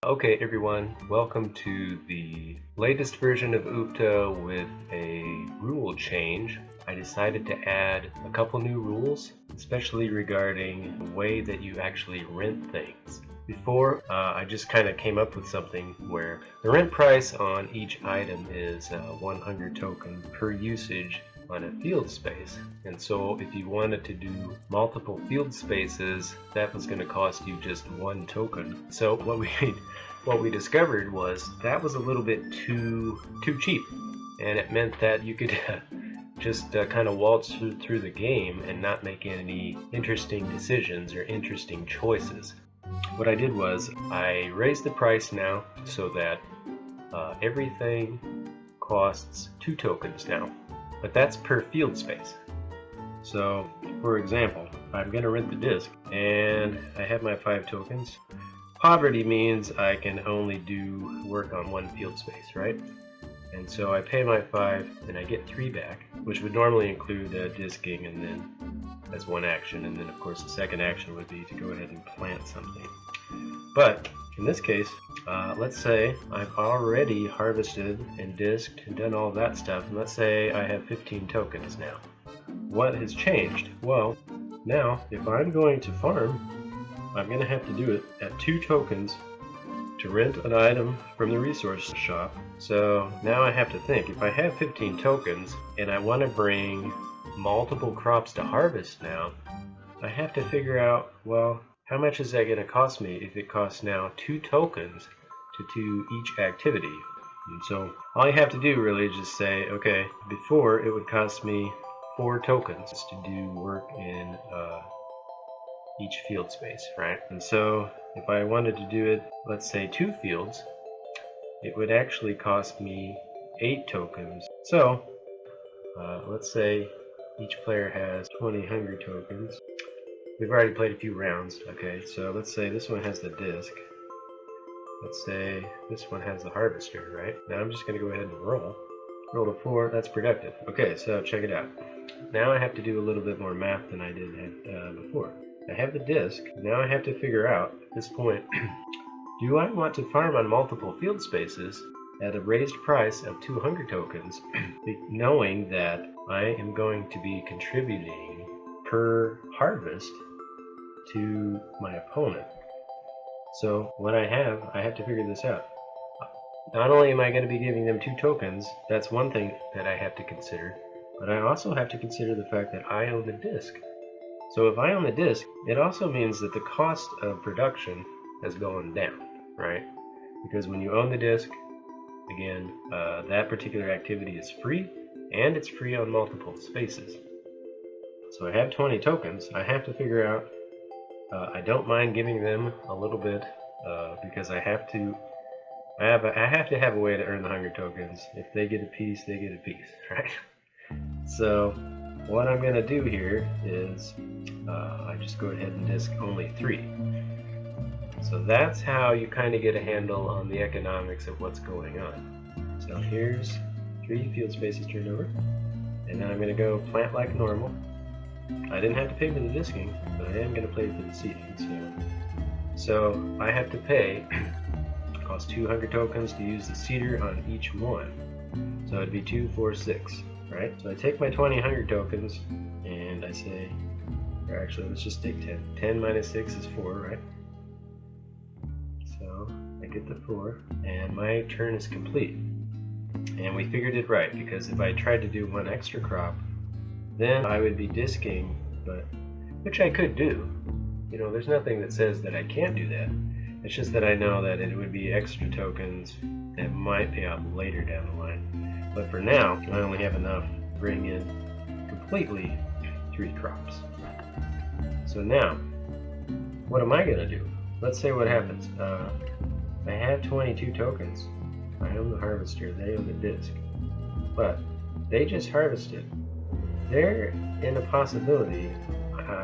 Okay everyone, welcome to the latest version of Oopta with a rule change. I decided to add a couple new rules, especially regarding the way that you actually rent things. Before, I just kind of came up with something where the rent price on each item is 100 token per usage on a field space. And so if you wanted to do multiple field spaces, that was going to cost you just 1 token. So what we discovered was that was a little bit too cheap, and it meant that you could just kind of waltz through the game and not make any interesting decisions or interesting choices. What I did was I raised the price now so that everything costs 2 tokens now, but that's per field space. So for example, I'm going to rent the disc and I have my 5 tokens. Poverty means I can only do work on 1 field space, right? And so I pay my 5 and I get 3 back, which would normally include disking and then as 1 action, and then of course the second action would be to go ahead and plant something. But in this case, let's say I've already harvested and disked and done all that stuff, and let's say I have 15 tokens now. What has changed? Well, now if I'm going to farm, I'm going to have to do it at 2 tokens to rent an item from the resource shop. So now I have to think, if I have 15 tokens and I want to bring multiple crops to harvest now, I have to figure out, well, how much is that going to cost me if it costs now 2 tokens to do each activity? And so all I have to do really is just say, okay, before it would cost me 4 tokens to do work in each field space, right? And so if I wanted to do it, let's say 2 fields, it would actually cost me 8 tokens. So let's say each player has 20 hunger tokens. We've already played a few rounds, okay? So let's say this one has the disc. Let's say this one has the harvester, right? Now I'm just going to go ahead and roll. Roll a 4, that's productive. Okay, so check it out. Now I have to do a little bit more math than I did before. I have the disc. Now I have to figure out, at this point, do I want to farm on multiple field spaces at a raised price of 2 hunger tokens, knowing that I am going to be contributing per harvest to my opponent. So what I have to figure this out. Not only am I going to be giving them 2 tokens, that's one thing that I have to consider, but I also have to consider the fact that I own the disc. So if I own the disc, it also means that the cost of production has gone down, right? Because when you own the disc, again, that particular activity is free, and it's free on multiple spaces. So I have 20 tokens. I have to figure out, I don't mind giving them a little bit, because I have to have a way to earn the hunger tokens. If they get a piece, they get a piece, right? So what I'm going to do here is I just go ahead and disk only 3. So that's how you kind of get a handle on the economics of what's going on. So here's 3 field spaces turned over, and then I'm going to go plant like normal. I didn't have to pay for the disking, but I am going to pay for the seeding. So I have to pay, it costs 2 hunger tokens to use the seeder on each one. So it'd be 2, 4, 6. Right? So I take my 20 hunger tokens and I say, or actually let's just take 10. 10 minus 6 is 4, right? So I get the 4 and my turn is complete. And we figured it right, because if I tried to do 1 extra crop, then I would be disking, but which I could do. You know, there's nothing that says that I can't do that. It's just that I know that it would be extra tokens that might pay off later down the line. But for now, I only have enough to bring in completely 3 crops. So now, what am I going to do? Let's say what happens. I have 22 tokens. I own the harvester, they own the disc. But they just harvested. They're in a possibility.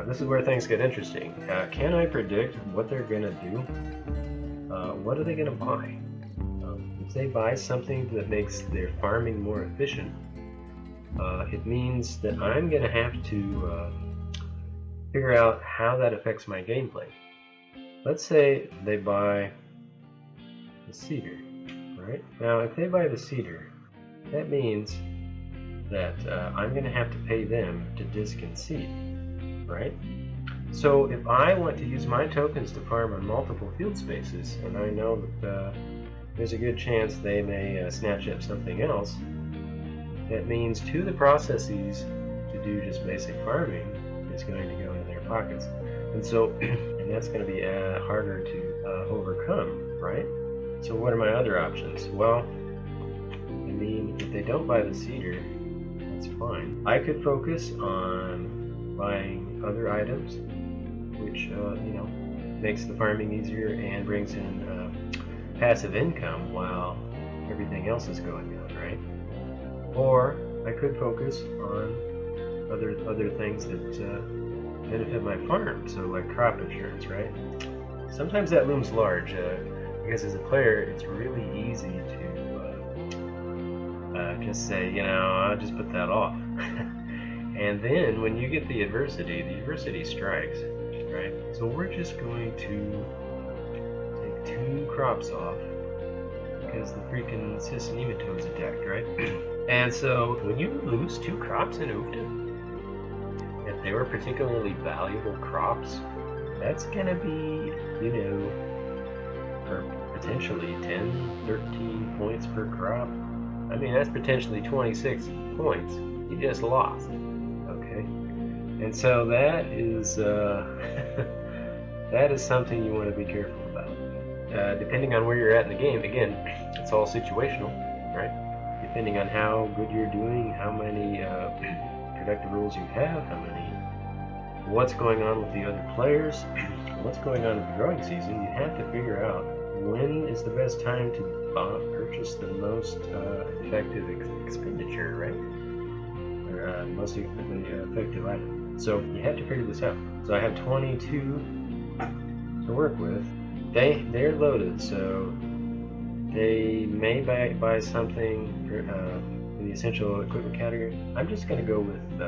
This is where things get interesting. Can I predict what they're going to do? What are they going to buy? If they buy something that makes their farming more efficient, it means that I'm going to have to figure out how that affects my gameplay. Let's say they buy the cedar, right? Now, if they buy the cedar, that means that I'm going to have to pay them to disc and seed, right? So if I want to use my tokens to farm on multiple field spaces, and I know that there's a good chance they may snatch up something else, that means 2 of the processes to do just basic farming is going to go into their pockets. And so, and that's going to be harder to overcome, right? So what are my other options? Well, I mean, if they don't buy the cedar, that's fine. I could focus on buying other items, which, you know, makes the farming easier and brings in passive income while everything else is going on, right? Or I could focus on other things that benefit my farm, so like crop insurance, right? Sometimes that looms large, because as a player, it's really easy to just say, you know, I'll just put that off. And then when you get the adversity strikes, right? So we're just going to take 2 crops off because the freaking cis nematodes attacked, right? And so when you lose 2 crops in Ufta, if they were particularly valuable crops, that's gonna be, you know, for potentially 10, 13 points per crop. I mean, that's potentially 26 points you just lost, okay? And so that is that is something you want to be careful about. Depending on where you're at in the game, again, it's all situational, right? Depending on how good you're doing, how many productive rules you have, what's going on with the other players, what's going on in the growing season, you have to figure out when is the best time to purchase the most effective expenditure, right? Or most effective item. So you have to figure this out. So I have 22 to work with. They're loaded, so they may buy something in the essential equipment category. I'm just going to go with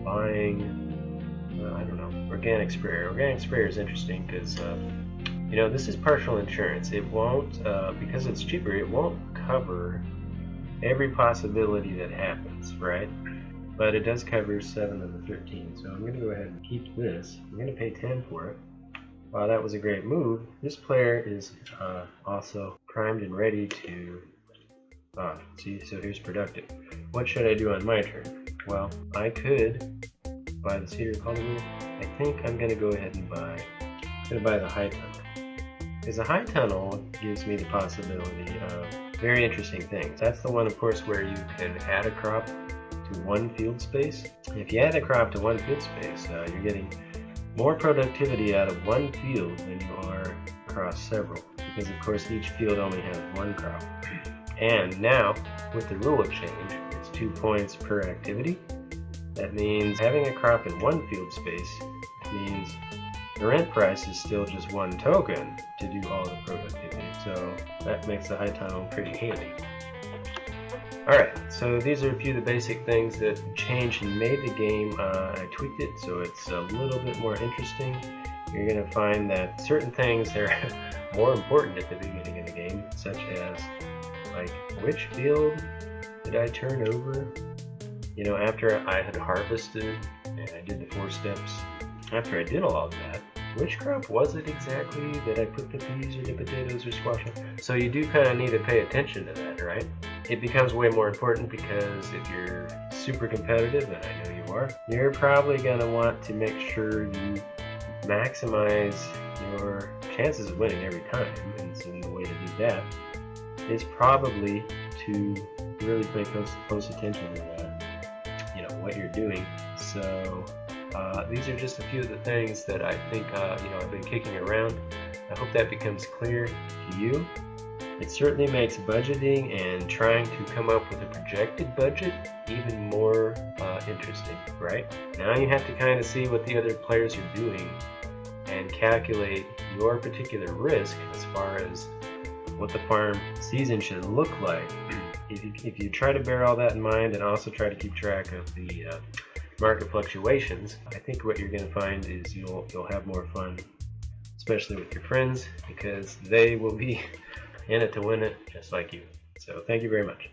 buying, I don't know, organic sprayer. Organic sprayer is interesting because you know, this is partial insurance. It won't, because it's cheaper, it won't cover every possibility that happens, right? But it does cover 7 of the 13. So I'm going to go ahead and keep this. I'm going to pay 10 for it. Wow, that was a great move. This player is also primed and ready to... see, so here's productive. What should I do on my turn? Well, I could buy the cedar cultivator. I think I'm going to go ahead and buy the high tunnel. Because the high tunnel gives me the possibility of very interesting things. That's the one, of course, where you can add a crop to 1 field space. If you add a crop to 1 field space, you're getting more productivity out of 1 field than you are across several. Because, of course, each field only has 1 crop. And now, with the rule of change, it's 2 points per activity. That means having a crop in 1 field space means the rent price is still just 1 token to do all the productivity, so that makes the high tunnel pretty handy. Alright, so these are a few of the basic things that changed and made the game. I tweaked it so it's a little bit more interesting. You're going to find that certain things are more important at the beginning of the game, such as, like, which field did I turn over? You know, after I had harvested and I did the 4 steps. After I did all of that, which crop was it exactly that I put the peas or the potatoes or squash on? So you do kind of need to pay attention to that, right? It becomes way more important because if you're super competitive, and I know you are, you're probably going to want to make sure you maximize your chances of winning every time. And so the way to do that is probably to really pay close attention to you know, what you're doing. So these are just a few of the things that I think you know, I've been kicking around. I hope that becomes clear to you. It certainly makes budgeting and trying to come up with a projected budget even more interesting, right? Now you have to kind of see what the other players are doing and calculate your particular risk as far as what the farm season should look like. If you try to bear all that in mind and also try to keep track of the market fluctuations, I think what you're going to find is you'll have more fun, especially with your friends, because they will be in it to win it, just like you. So thank you very much.